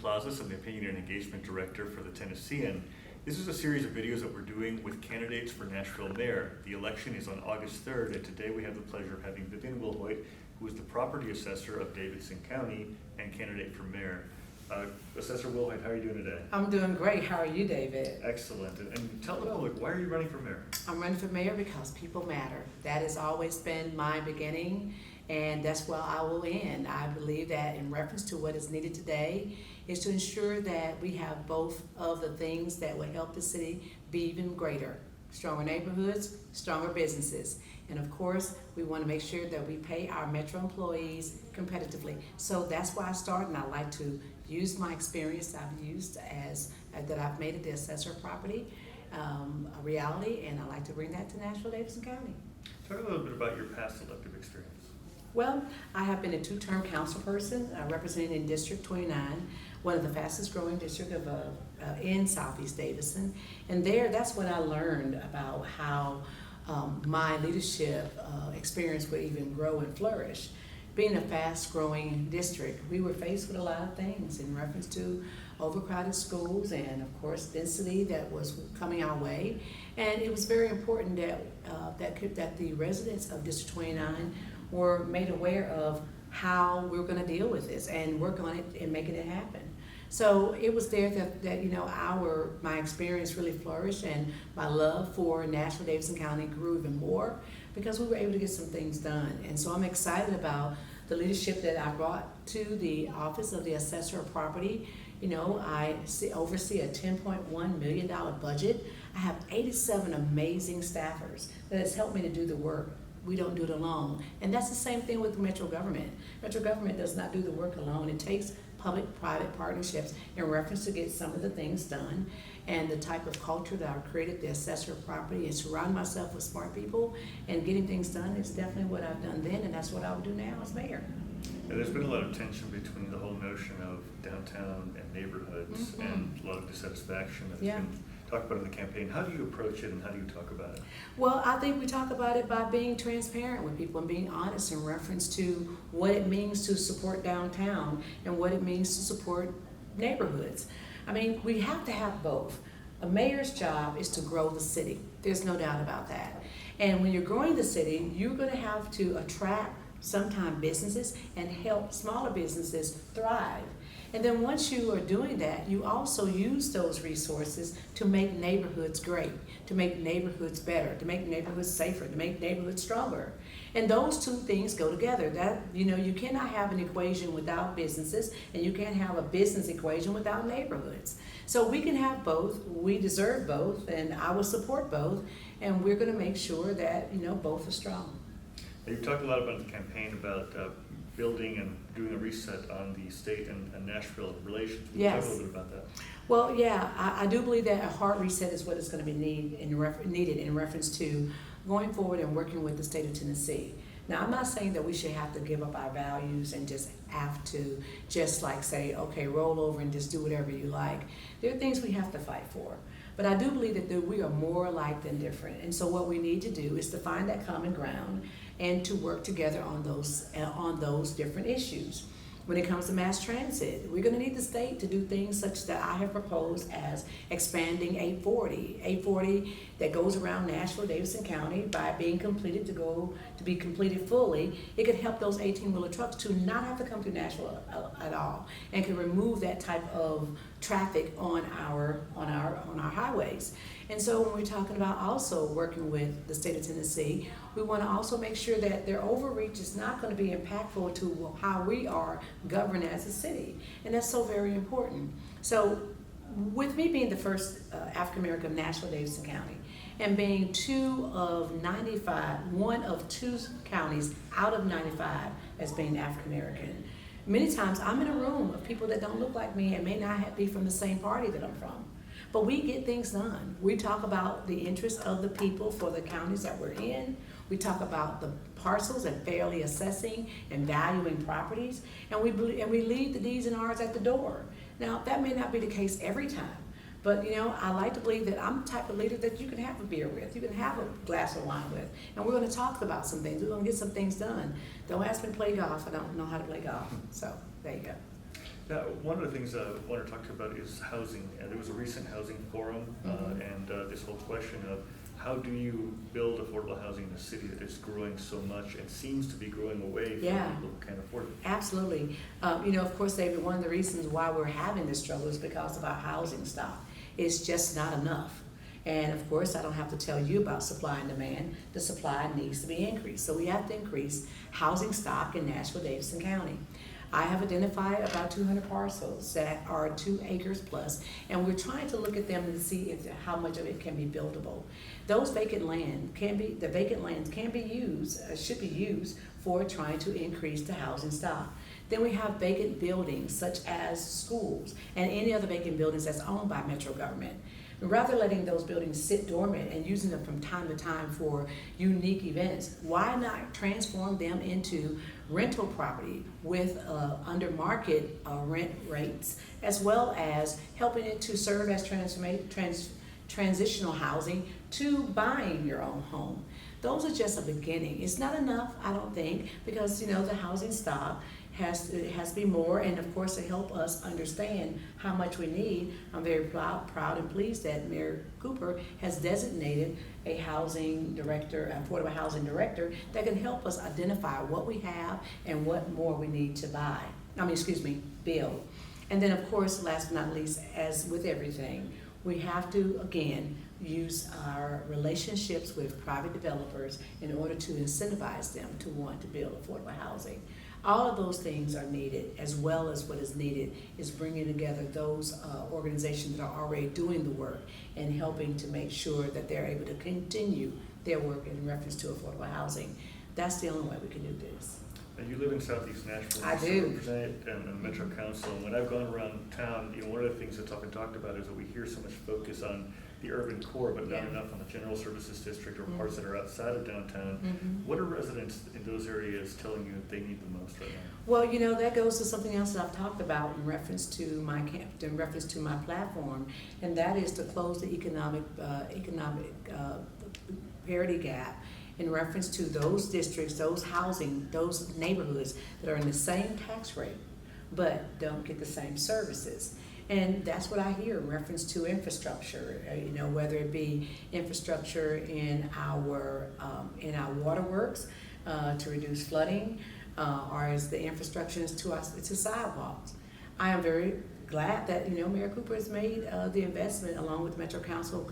Plazas. I'm the Opinion and Engagement Director for the Tennessean. This is a series of videos that we're doing with candidates for Nashville Mayor. The election is on August 3rd, and today we have the pleasure of having Vivian Wilhoite, who is the property assessor of Davidson County and candidate for mayor. Assessor Wilhoite, how are you doing today? I'm doing great. How are you, David? Excellent. And tell the public, why are you running for mayor? I'm running for mayor because people matter. That has always been my beginning, and that's where I will end. I believe that in reference to what is needed today is to ensure that we have both of the things that will help the city be even greater. Stronger neighborhoods, stronger businesses. And of course, we want to make sure that we pay our Metro employees competitively. So that's why I started, and I like to use my experience I've used that I've made it the assessor property a reality, and I like to bring that to Nashville, Davidson County. Talk a little bit about your past elective experience. Well, I have been a two-term council person representing in District 29, one of the fastest growing districts in Southeast Davidson. And that's when I learned about how my leadership experience would even grow and flourish. Being a fast-growing district, we were faced with a lot of things in reference to overcrowded schools and, of course, density that was coming our way. And it was very important that the residents of District 29 were made aware of how we were going to deal with this and work on it and making it happen. So it was there that my experience really flourished, and my love for Nashville, Davidson County grew even more because we were able to get some things done. And so I'm excited about the leadership that I brought to the office of the assessor of property. You know, I oversee a $10.1 million budget. I have 87 amazing staffers that has helped me to do the work. We don't do it alone. And that's the same thing with Metro government. Metro government does not do the work alone. It takes public-private partnerships in reference to get some of the things done. And the type of culture that I've created, the assessor of property, and surround myself with smart people and getting things done is definitely what I've done then, and that's what I would do now as mayor. Yeah, there's been a lot of tension between the whole notion of downtown and neighborhoods, and a lot of dissatisfaction that's been talked about in the campaign. How do you approach it, and how do you talk about it? Well, I think we talk about it by being transparent with people and being honest in reference to what it means to support downtown and what it means to support neighborhoods. I mean, we have to have both. A mayor's job is to grow the city. There's no doubt about that. And when you're growing the city, you're going to have to attract sometimes businesses and help smaller businesses thrive. And then once you are doing that, you also use those resources to make neighborhoods great, to make neighborhoods better, to make neighborhoods safer, to make neighborhoods stronger. And those two things go together. You cannot have an equation without businesses, and you can't have a business equation without neighborhoods. So we can have both. We deserve both, and I will support both, and we're going to make sure that both are strong. You've talked a lot about the campaign about building and doing a reset on the state and Nashville relations. Can you talk a little bit about that? Well, yeah, I do believe that a hard reset is what is going to be needed in reference to going forward and working with the state of Tennessee. Now, I'm not saying that we should have to give up our values and just have to say, okay, roll over and just do whatever you like. There are things we have to fight for. But I do believe that we are more alike than different. And so what we need to do is to find that common ground and to work together on those different issues. When it comes to mass transit, we're going to need the state to do things such that I have proposed as expanding 840 that goes around Nashville, Davidson County by being completed to be completed fully. It could help those 18-wheeler trucks to not have to come through Nashville at all, and can remove that type of traffic on our highways. And so when we're talking about also working with the state of Tennessee, we want to also make sure that their overreach is not going to be impactful to how we are governed as a city. And that's so very important. So with me being the first African American of Nashville, Davidson County, and being one of two counties out of 95 as being African American, many times I'm in a room of people that don't look like me and may not be from the same party that I'm from. But we get things done. We talk about the interests of the people for the counties that we're in. We talk about the parcels and fairly assessing and valuing properties. And we leave the D's and R's at the door. Now, that may not be the case every time. But, I like to believe that I'm the type of leader that you can have a beer with, you can have a glass of wine with, and we're going to talk about some things. We're going to get some things done. Don't ask me to play golf. I don't know how to play golf. So, there you go. Now, one of the things I want to talk to you about is housing. And there was a recent housing forum, and this whole question of how do you build affordable housing in a city that is growing so much and seems to be growing away from Yeah. people who can't afford it. Absolutely. Of course, David, one of the reasons why we're having this struggle is because of our housing stock. It's just not enough. And of course, I don't have to tell you about supply and demand. The supply needs to be increased. So we have to increase housing stock in Nashville-Davidson County. I have identified about 200 parcels that are 2 acres plus, and we're trying to look at them and see how much of it can be buildable. Those vacant land can be used, should be used for trying to increase the housing stock. Then we have vacant buildings such as schools and any other vacant buildings that's owned by metro government. Rather letting those buildings sit dormant and using them from time to time for unique events, why not transform them into rental property with under market rent rates, as well as helping it to serve as transitional housing to buying your own home. Those are just a beginning. It's not enough, I don't think, because the housing stock has to be more, and of course to help us understand how much we need. I'm very proud and pleased that Mayor Cooper has designated a housing director, an affordable housing director, that can help us identify what we have and what more we need to build. And then of course, last but not least, as with everything, we have to, again, use our relationships with private developers in order to incentivize them to want to build affordable housing. All of those things are needed, as well as what is needed is bringing together those organizations that are already doing the work and helping to make sure that they're able to continue their work in reference to affordable housing. That's the only way we can do this. And you live in Southeast Nashville. I You do. represent it in the Metro Council. And when I've gone around town, one of the things that's often talked about is that we hear so much focus on the urban core, but not Yeah. enough on the general services district or parts that are outside of downtown. Mhm. What are residents in those areas telling you that they need the most right now? Well, that goes to something else that I've talked about in reference to my platform, and that is to close the economic parity gap in reference to those districts, those neighborhoods that are in the same tax rate, but don't get the same services. And that's what I hear in reference to infrastructure, whether it be infrastructure in our waterworks to reduce flooding, or as the infrastructure is to sidewalks. I am very glad that Mayor Cooper has made the investment along with Metro Council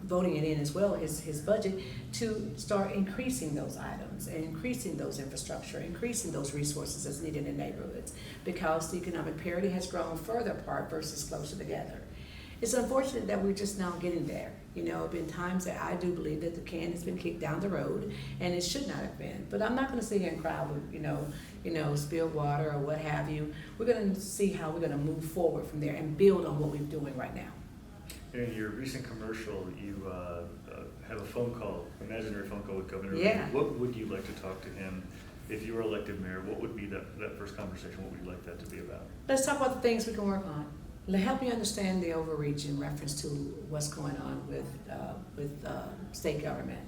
voting it in as well, his budget, to start increasing those items and increasing those infrastructure, increasing those resources that's needed in neighborhoods, because the economic parity has grown further apart versus closer together. It's unfortunate that we're just now getting there. There have been times that I do believe that the can has been kicked down the road, and it should not have been. But I'm not going to sit here and cry with, spilled water or what have you. We're going to see how we're going to move forward from there and build on what we're doing right now. In your recent commercial, you have a phone call, imaginary phone call with Governor Yeah. Lee. What would you like to talk to him if you were elected mayor? What would be that first conversation? What would you like that to be about? Let's talk about the things we can work on. Help me understand the overreach in reference to what's going on with state government.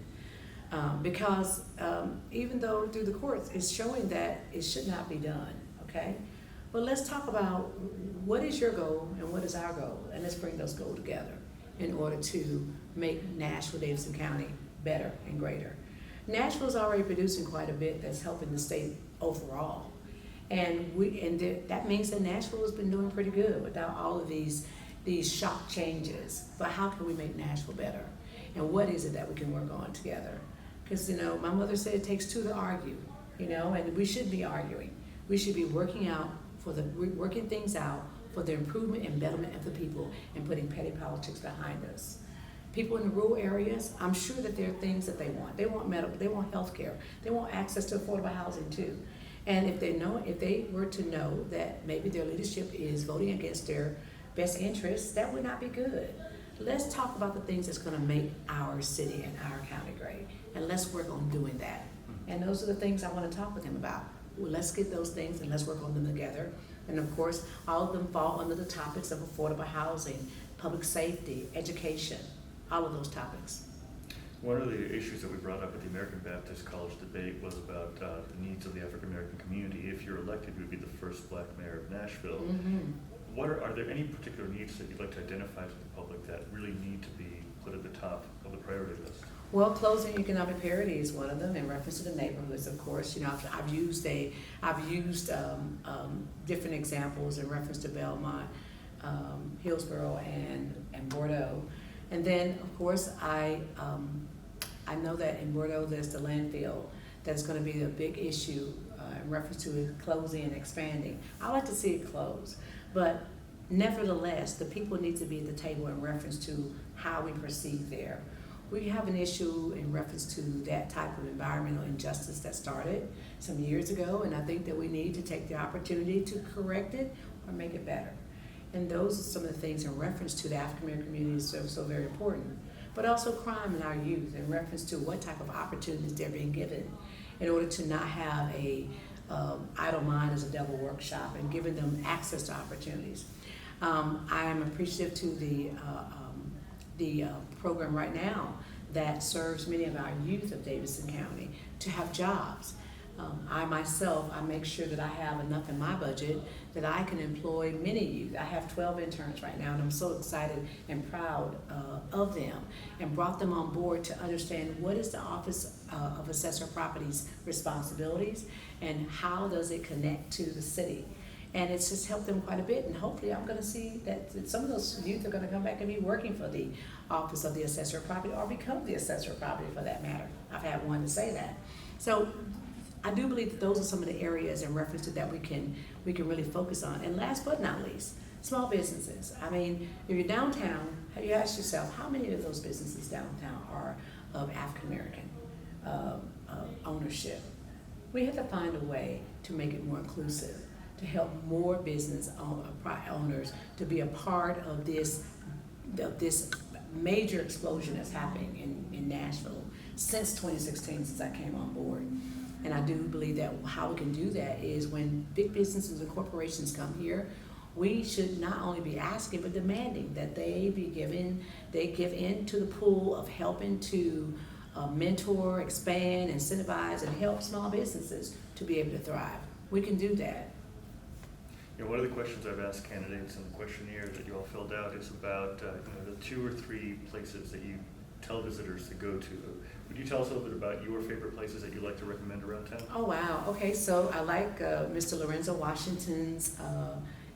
Because even though through the courts it's showing that it should not be done, okay? But let's talk about what is your goal and what is our goal, and let's bring those goals together in order to make Nashville-Davidson County better and greater. Nashville is already producing quite a bit that's helping the state overall. And that means that Nashville has been doing pretty good without all of these shock changes. But how can we make Nashville better? And what is it that we can work on together? Because, my mother said it takes two to argue, and we should be arguing. We should be working things out for the improvement and betterment of the people and putting petty politics behind us. People in the rural areas, I'm sure that there are things that they want. They want medical, they want health care, they want access to affordable housing too. And if they were to know that maybe their leadership is voting against their best interests, that would not be good. Let's talk about the things that's going to make our city and our county great, and let's work on doing that. And those are the things I want to talk with him about. Well, let's get those things and let's work on them together. And of course, all of them fall under the topics of affordable housing, public safety, education, all of those topics. One of the issues that we brought up at the American Baptist College debate was about the needs of the African American community. If you're elected, you would be the first black mayor of Nashville. Mm-hmm. Are there any particular needs that you'd like to identify to the public that really need to be put at the top of the priority list? Well, closing economic parity is one of them in reference to the neighborhoods, of course. You know, I've used different examples in reference to Belmont, Hillsborough, and Bordeaux. And then, of course, I know that in Bordeaux there's the landfill that's going to be a big issue in reference to it closing and expanding. I like to see it close, but nevertheless, the people need to be at the table in reference to how we proceed there. We have an issue in reference to that type of environmental injustice that started some years ago, and I think that we need to take the opportunity to correct it or make it better. And those are some of the things in reference to the African American community is so very important. But also crime in our youth in reference to what type of opportunities they're being given in order to not have a idle mind as a devil workshop and giving them access to opportunities. I am appreciative to the program right now that serves many of our youth of Davidson County to have jobs. I myself, I make sure that I have enough in my budget that I can employ many youth. I have 12 interns right now, and I'm so excited and proud of them, and brought them on board to understand what is the Office of Assessor Properties responsibilities and how does it connect to the city. And it's just helped them quite a bit, and hopefully I'm going to see that some of those youth are going to come back and be working for the Office of the Assessor of Property or become the Assessor of Property for that matter. I've had one to say that. So I do believe that those are some of the areas in reference to that we can really focus on. And last but not least, small businesses. I mean, if you're downtown, you ask yourself, how many of those businesses downtown are of African American ownership? We have to find a way to make it more inclusive, to help more business owners to be a part of this major explosion that's happening in Nashville since 2016, since I came on board. And I do believe that how we can do that is when big businesses and corporations come here, we should not only be asking but demanding that they give in to the pool of helping to mentor, expand, incentivize, and help small businesses to be able to thrive. We can do that. You know, one of the questions I've asked candidates in the questionnaire that you all filled out is about the 2 or 3 places that you tell visitors to go to. Would you tell us a little bit about your favorite places that you like to recommend around town? Oh wow! Okay, so I like Mr. Lorenzo Washington's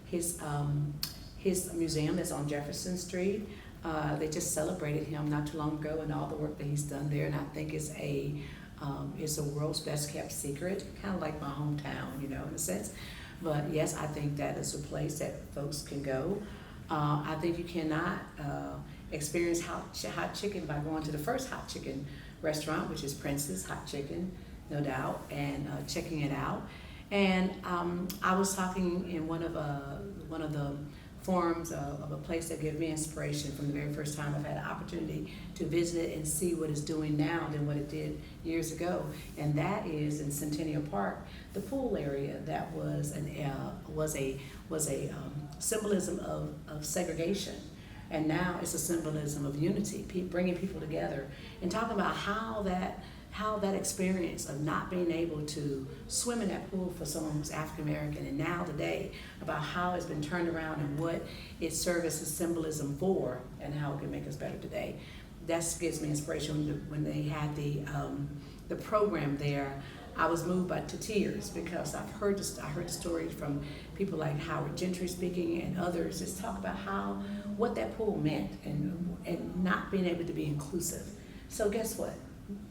his museum that's on Jefferson Street. They just celebrated him not too long ago and all the work that he's done there, and I think it's a world's best kept secret, kind of like my hometown, in a sense. But yes, I think that is a place that folks can go. I think you cannot experience hot chicken by going to the first hot chicken restaurant, which is Prince's Hot Chicken, no doubt, and checking it out. And I was talking in one of the forums of a place that gave me inspiration from the very first time I've had an opportunity to visit it and see what it's doing now than what it did years ago, and that is in Centennial Park, the pool area that was a symbolism of segregation. And now it's a symbolism of unity, bringing people together and talking about how that experience of not being able to swim in that pool for someone who's African American, and now today about how it's been turned around and what it serves as a symbolism for, and how it can make us better today. That gives me inspiration. When they had the program there, I was moved to tears because I heard the stories from people like Howard Gentry speaking and others just talk about what that pool meant and not being able to be inclusive. So guess what?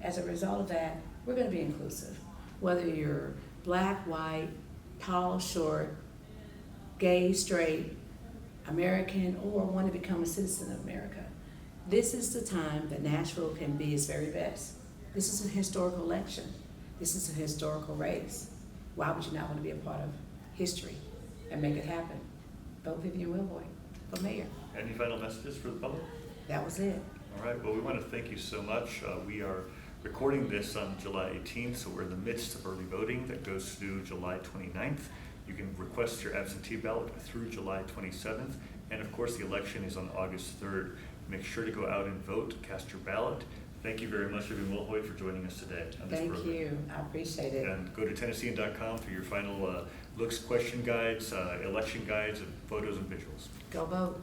As a result of that, we're going to be inclusive. Whether you're black, white, tall, short, gay, straight, American, or want to become a citizen of America, this is the time that Nashville can be its very best. This is a historical election. This is a historical race. Why would you not want to be a part of history and make it happen? Vote Vivian Wilhoite for mayor. Any final messages for the public? That was it. All right, well, we want to thank you so much. We are recording this on July 18th, so we're in the midst of early voting that goes through July 29th. You can request your absentee ballot through July 27th, and of course the election is on August 3rd. Make sure to go out and vote, cast your ballot. Thank you very much, Vivian Wilhoite, for joining us today on this program. Thank you. I appreciate it. And go to Tennessean.com for your final looks, question guides, election guides, and photos and visuals. Go vote.